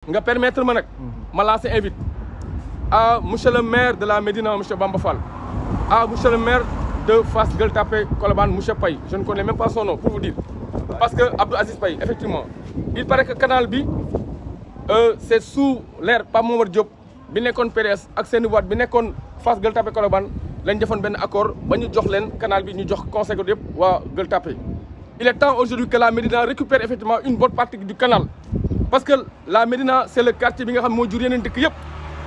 nga permettre ma nag ma lancer invite à monsieur le maire de la Médina, monsieur Bamba Fall, à monsieur le maire de Fass Gueule Tapée Colobane, monsieur Paye, je ne connais même pas son nom pour vous dire, parce que Abdou Aziz Paye, effectivement, il paraît que canal bi c'est sous l'ère Pape Momar Diop bi nekkoon PDS ak Seni Wade bi nekkoon Fass Gueule Tapée Colobane lañ defoon benn accord ba ñu jox leen canal bi ñu jox conseil ko yëpp waa Gueule Tapée. Il est temps aujourd'hui que la Médina récupère effectivement une bonne partie du canal, parce que la Médina c'est le quartier bi nga xam moo jur yeneen dëkk yëpp.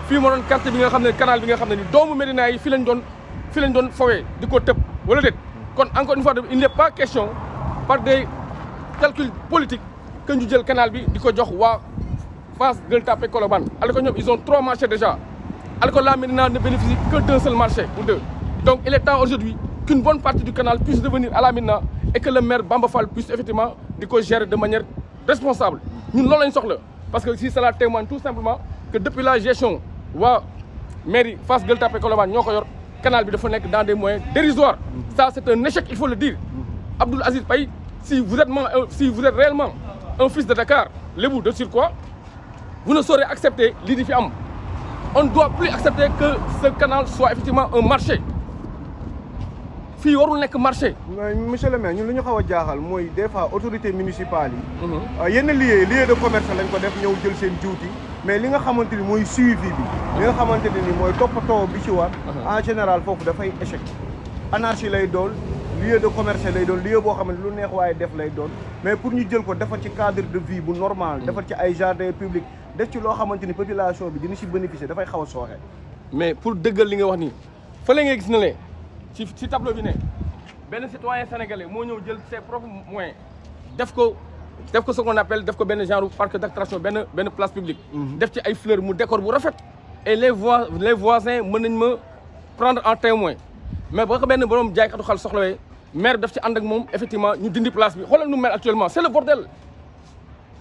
fii moo doon quartier bi nga xam ne canal bi nga xam ne ni doomu Médina yi fii lañ doon fowee di ko tëb wala déet. kon encore une fois il n'est pas question par des calculs politiques que ñu jël canal bi di ko jox waa Fass Gueule Tapée Colobane, alors que ñoom ils ont 3 marchés déjà, alors que la Médina ne bénéficie que d'un seul marché ou 2. Donc il est temps aujourd'hui qu'une bonne partie du canal puisse revenir à la Médina et que le maire Bamba Fall puisse effectivement di ko gérer de manière responsable. ñun loolu lañ soxla, parce que si cela témoigne tout simplement que depuis la gestion waa mairie Fass Gueule Tapée Colobane ñoo ko yor, canal bi dafa nekk dans des moyens dérisoires. Ça c'est un échec, il faut le dire. Abdoul Aziz Paye, si vous êtes réellement un fils de Dakar, lébou de surcroît, vous ne saurez accepter lii di fi am. On ne doit plus accepter que ce canal soit effectivement un marché. fii warul nekk marché. monsieur le maire ñun lu ñu xaw a jaaxal mooy des fois autorités municipales yi. yenn lieu de commerce lañ ko def ñëw jël seen juuti. mais li nga xamante ni mooy suivi bi. li nga xamante ne ni mooy toppatoo bi ci war. en général foofu dafay échec. anarchie lay doon lieu de commerce lay doon lieu boo xam ne lu neex waaye def lay doon. mais pour ñu jël ko defar ci cadre de vie bu normal. defar ci ay jardin public def ci loo xamante ni population bi dina ci bénéficier dafay xaw a sooxe. mais pour dëggal li nga wax nii fële nga gis na le ci tableau bi ne benn citoyen sénégalais moo ñëw jël ses propres moyens def ko ce qu'on appelle def ko benn genre parc d'attraction benn place publique. def ci ay fleurs mu décor bu rafet. et les voisins mën nañ ma prendre en témoin. mais boo ko benn borom jaaykatu xal soxlawee maire daf ci ànd ak moom effectivement ñu dindi place bi xoolal nu mel actuellement c'est le bordel.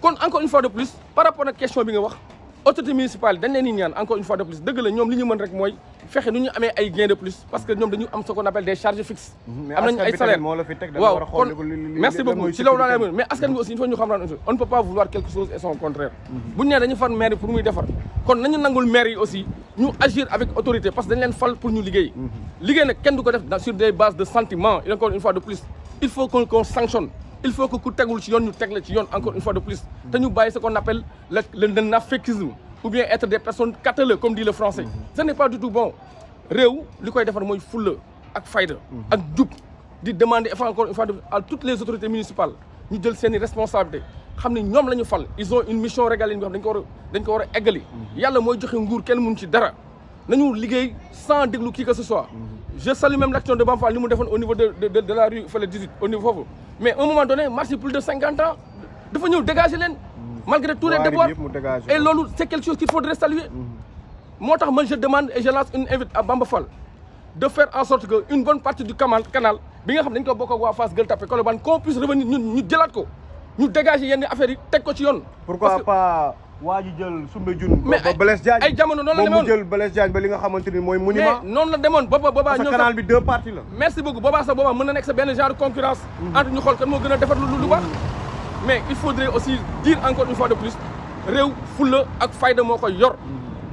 kon encore une fois de plus par rapport ak question bi nga wax autorité municipale dañ leen di ñaan encore une fois de plus dëgg la ñoom li ñu mën rek mooy fexe nu ñu amee ay gains de plus, parce que ñoom dañu am ce qu'on appelle des charges fixes. am nañu ay salaires waaw kon merci beaucoup ci loolu laa lay mais askan bi aussi il faut ñu xam on ne peut pas vouloir quelque chose et son contraire. bu ñu nee dañu far maire pour muy defar kon nañu nangul maire yi aussi ñu agir avec autorité, parce que dañ leen fal pour ñu liggéey. liggéey nag kenn du ko def sur des bases de sentiments. Et encore une fois de plus il faut qu'on sanctionne. Il faut que ku tegul ci yoon ñu teg la ci yoon encore une fois de plus te ñu bàyyi ce qu'on appelle le naféquisme ou bien être des personnes catelleux comme dit le français. Ce n'est pas du tout bon. réew li koy defar mooy fulla ak fayda ak jub di demander encore une fois à toutes les autorités municipales ñu jël seeni responsabilités xam ne ñoom la ñu fal. ils ont une mission régalienne bi xam dañ ko war a eggali. yàlla mooy joxe nguur kenn mënu ci dara nañu liggéey sans déglu qui que ce soit. Je salue même l'action de Bamba Fall li mu defoon au niveau de la rue Fële 18 au niveau foofu. Mais à un moment donné marché plus de 50 ans dafa ñëw dégager leen malgré tous les déboires et loolu c'est quelque chose qu'il faudrait saluer. moo tax man je demande et je lance une invite à Bamba Fall de faire en sorte que une bonne partie du canal bi nga xam dañ ko bokk ak waa Fass Gueule Tapée Colobane qu'on puisse revenir ñun ñu jëlaat ko ñu dégager yenn affaires yi teg ko ci yoon. pourquoi pas waa ji jël Soumbédioune ba Blaise Diagne ay jamono noonu la demoon mu jël Blaise Diagne ba li nga xamante ni mooy monument. mais noonu la demoon boobaa parce que canal bi 2 parties la. merci beaucoup boobaa sax boobaa mën na nekk sa benn genre concurrence entre ñu xool kan moo gën a defar lu baax. mais il faudrait aussi dire encore une fois de plus réew fulla ak fayda moo koy yor.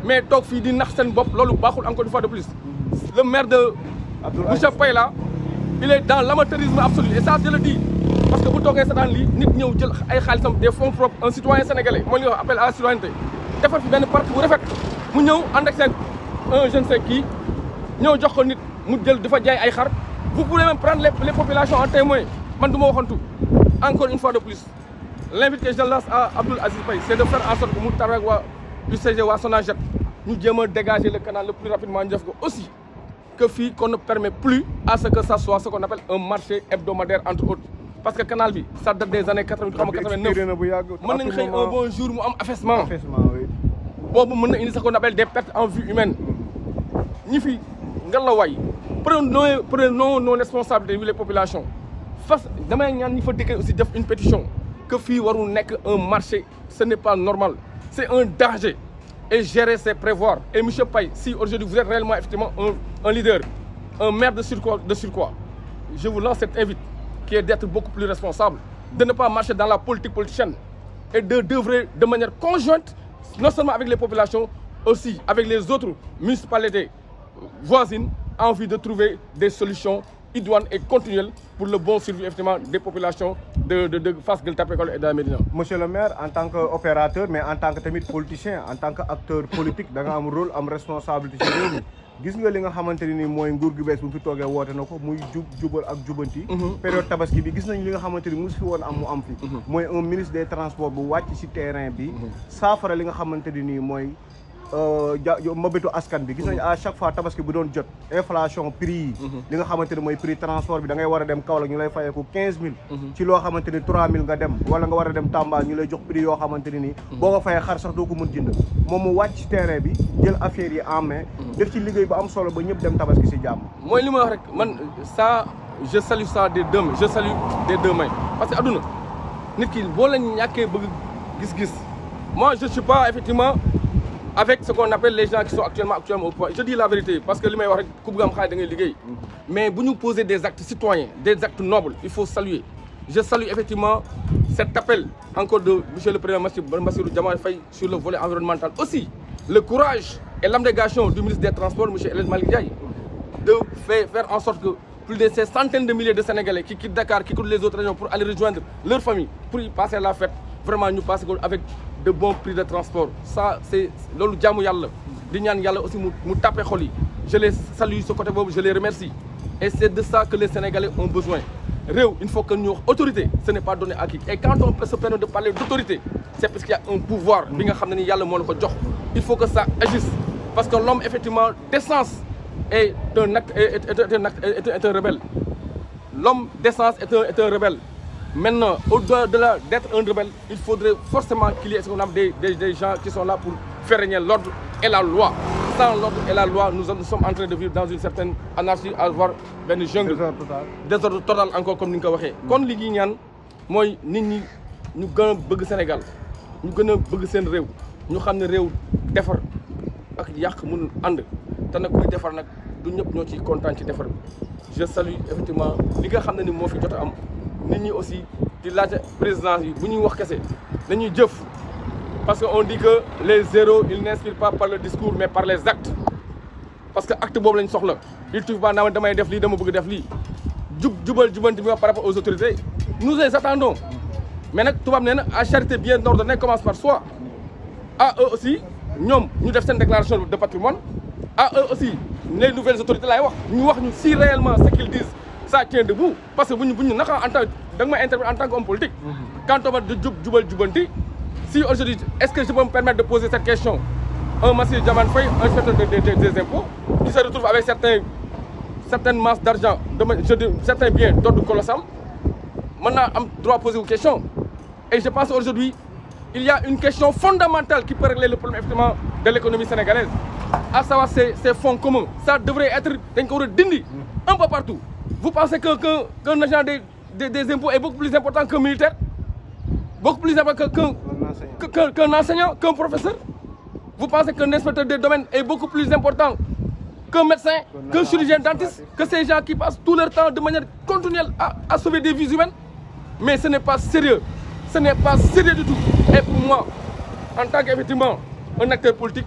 mais toog fii di nax seen bopp loolu baaxul encore une fois de plus. le maire de monsieur Paye là il est dans l'amateurisme absolu et ça je le dis parce que bu toogee sa daan lii nit ñëw jël ay xaalisam des fonds propres un citoyen sénégalais mooy li ñuy wax appel à la citoyenneté defar fi benn parti bu rafet mu ñëw ànd ak seen un jeune sais kii ñëw jox ko nit mu jël dafa jaay ay xar. vous pouvez même prendre les populations en témoin man du ma waxantu encore une fois de plus l'invite que je lance à Abdoul Aziz Paye c'est de faire en sorte que mu tar ak waa UCG waa Sonaged ñu jéem a dégager le canal le plus rapidement ñu def ko aussi que fii qu'on ne permet plus à ce que ça soit ce qu'on appelle un marché hebdomadaire entre autres. parce que canal bi ça date des années 80 xam nga 89 mën nañu xëy un bon jour mu am affaissement boobu mën na indi ce qu'on appelle des pertes en vie humaine. ñi fi ngelawaay prenons nos responsabilités les populations face damay ñaan ñi fa dëkkee aussi def une pétition que fii warul nekk un marché ce n'est pas normal c'est un danger. Et gérer c'est prévoir. Et monsieur Paye, si aujourd'hui vous êtes réellement effectivement un leader, un maire de surcroît, je vous lance cette invite qui est d'être beaucoup plus responsable, de ne pas marcher dans la politique politicienne et d'œuvrer de manière conjointe non seulement avec les populations, aussi avec les autres municipalités voisines, en vue de trouver des solutions idoines et continuelles pour le bon survie effectivement des populations de Fass Gueule Tapée et de la Médina. Monsieur le maire, en tant qu'opérateur, mais en tant que tamit politicien, en tant qu'acteur politique, da nga am rôle, am responsabilité ci réew mi. Gis nga li nga xamante ni mooy nguur gu bees bu fi toogee woote na ko muy jubal ak jubanti. Période tabaski bi gis nañ li nga xamante ni mosu fi woon am mu am fi. mooy un ministre des transports bu wàcc ci terrain bi. saafara li nga xamante ni mooy mbabitu askan bi. gis nañ à chaque fois tabaski bu doon jot inflation prix yi. li nga xamante ni mooy prix transport bi da ngay war a dem Kaolack ñu lay fayeeku 15000. ci loo xamante ni 3000 nga dem wala nga war a dem Tamba ñu lay jox prix yoo xamante ni boo ko fayee xar sax doo ko mën jënd moom mu wàcc ci terrain bi jël affaire yi en main def ci liggéey bu am solo ba ñëpp dem tabaski si jàmm. mooy li ma wax rek man ça je salue ça des deux mains je salue des deux mains parce que aduna nit ki boo la ñàkkee bëgg gis-gis moi je suis pas effectivement avec ce qu'on appelle les gens qui sont actuellement au pouvoir. Je dis la vérité parce que li may wax rek ku bëgg am xaalis da ngay liggéey mais bu ñu poser des actes citoyens des actes nobles il faut saluer. Je salue effectivement cet appel encore de monsieur le président Bassirou Diomaye Faye sur le volet environnemental. Aussi le courage et l'abnégation du ministre des Transports monsieur El Hadji Malick Ndiaye de faire en sorte que plus de ces centaines de milliers de Sénégalais qui quittent Dakar, qui quittent les autres régions pour aller rejoindre leur famille, pour y passer la fête, vraiment nous passer avec de bons prix de transport. Ça, c'est lolu jaamu yalla. Di ñaan yalla aussi mu tapé xol yi. Je les salue ce côté bobu, je les remercie. Et c'est de ça que les Sénégalais ont besoin. Réew, il faut que nous autorité, ce n'est pas donné à qui. Et quand on peut se permettre de parler d'autorité, c'est parce qu'il y a un pouvoir bi nga xamné ni yalla mo la ko jox. Il faut que ça agisse parce que l'homme effectivement d'essence est un rebelle. L'homme d'essence est un rebelle. Maintenant, au-delà d'être un rebelle, il faudrait forcément qu'il y ait ce qu'on appelle des gens qui sont là pour faire régner l'ordre et la loi. Sans l'ordre et la loi, nous sommes en train de vivre dans une certaine anarchie, à avoir une jungle. Désordre total encore comme nous l'avons dit. Quand nous disons que nous avons bëgg Sénégal, nous avons bëgg sen réew, ñu xamné réew défar ak yak mënul and. Té nak kuy défar nak du ñëpp ñoo ci content ci défar. Je salue effectivement li nga xamné ni mo fi jot am. Nit ñi aussi di laaj présidence yi bu ñuy wax kese dañuy jëf parce que on dit que les héros ils n'inspirent pas par le discours mais par les actes parce que acte boobu lañ soxla il suffit pas naa damay def lii dama bëgg def lii jubal jubanti bi par rapport aux autorités nous les attendons mais nag tubaab nee na à charité bien ordonnée commence par soi à eux aussi ñoom ñu def seen déclaration de patrimoine à eux aussi les nouvelles autorités laay wax ñu wax ñu si réellement ce qu'ils disent ça tient debout parce que buñu naka en tant da nga may interpréter en tant qu'homme politique quand on va de jubal jubanti si aujourd'hui est-ce que je peux me permettre de poser cette question un Bassirou Diomaye Faye un inspecteur des impôts qui se retrouve avec certaines masses d'argent certains biens d'ordre colossal maintenant am droit de poser une question et je pense aujourd'hui il y a une question fondamentale qui peut régler le problème effectivement de l'économie sénégalaise à savoir ces fonds communs ça devrait être dañ ko war a dindi un peu partout. Vous pensez qu'un agent des impôts est beaucoup plus important qu'un militaire? Beaucoup plus important qu'un enseignant, qu'un professeur? Vous pensez qu'un inspecteur des domaines est beaucoup plus important qu'un médecin, qu'un chirurgien dentiste? Que ces gens qui passent tout leur temps de manière continuelle à sauver des vies humaines? Mais ce n'est pas sérieux. Ce n'est pas sérieux du tout. Et pour moi, en tant qu'effectivement un acteur politique,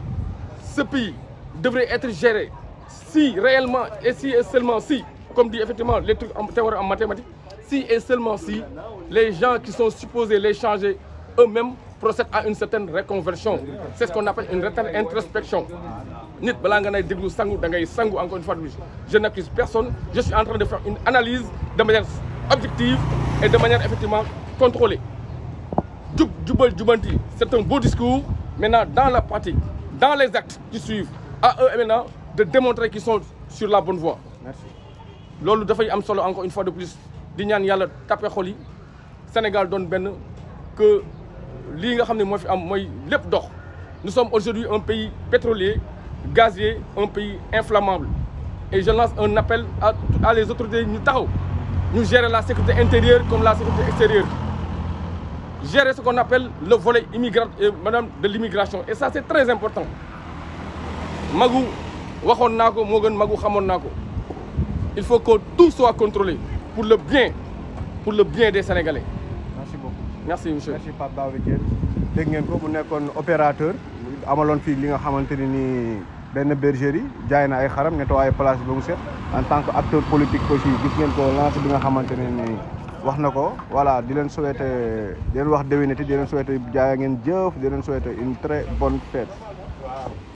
ce pays devrait être géré si réellement et si et seulement si, comme dit effectivement les trucs en mathématiques, si et seulement si les gens qui sont supposés les changer eux-mêmes procèdent à une certaine reconversion. C'est ce qu'on appelle une introspection. Nit bala nga nay déglu sangu da ngay sangu encore une fois de plus. Je n'accuse personne, je suis en train de faire une analyse de manière objective et de manière effectivement contrôlée. Jubal jubanti, c'est un beau discours. Maintenant dans la pratique, dans les actes qui suivent, à eux maintenant de démontrer qu'ils sont sur la bonne voie. Merci. Loolu dafay am solo encore une fois de plus di ñaan yàlla tapé xol yi Sénégal doon benn que lii nga xam ne moo fi am mooy lépp dox. Nous sommes aujourd'hui un pays pétrolier, gazier, un pays inflammable. Et je lance un appel à les autorités ñu taxaw ñu gérer la sécurité intérieure comme la sécurité extérieure. Gérer ce qu'on appelle le volet de l'immigration. Et ça c'est très important. Magu waxoon naa ko moo gën magu xamoon naa ko. Il faut que tout soit contrôlé pour le bien des Sénégalais. Merci beaucoup. Merci monsieur. Merci Pape Daouda Diène. dégg ngeen ko mu nekkoon opérateur amaloon fii li nga xamante ni nii benn bergerie jaay na ay xaram nettoyé place bi ba mu set en tant que acteur politique aussi gis ngeen ko lancé bi nga xamante ne nii wax na ko voilà di leen souhaité di leen wax déwénati di leen souhaité jaay ngeen jëf di leen souhaité une très bonne fête.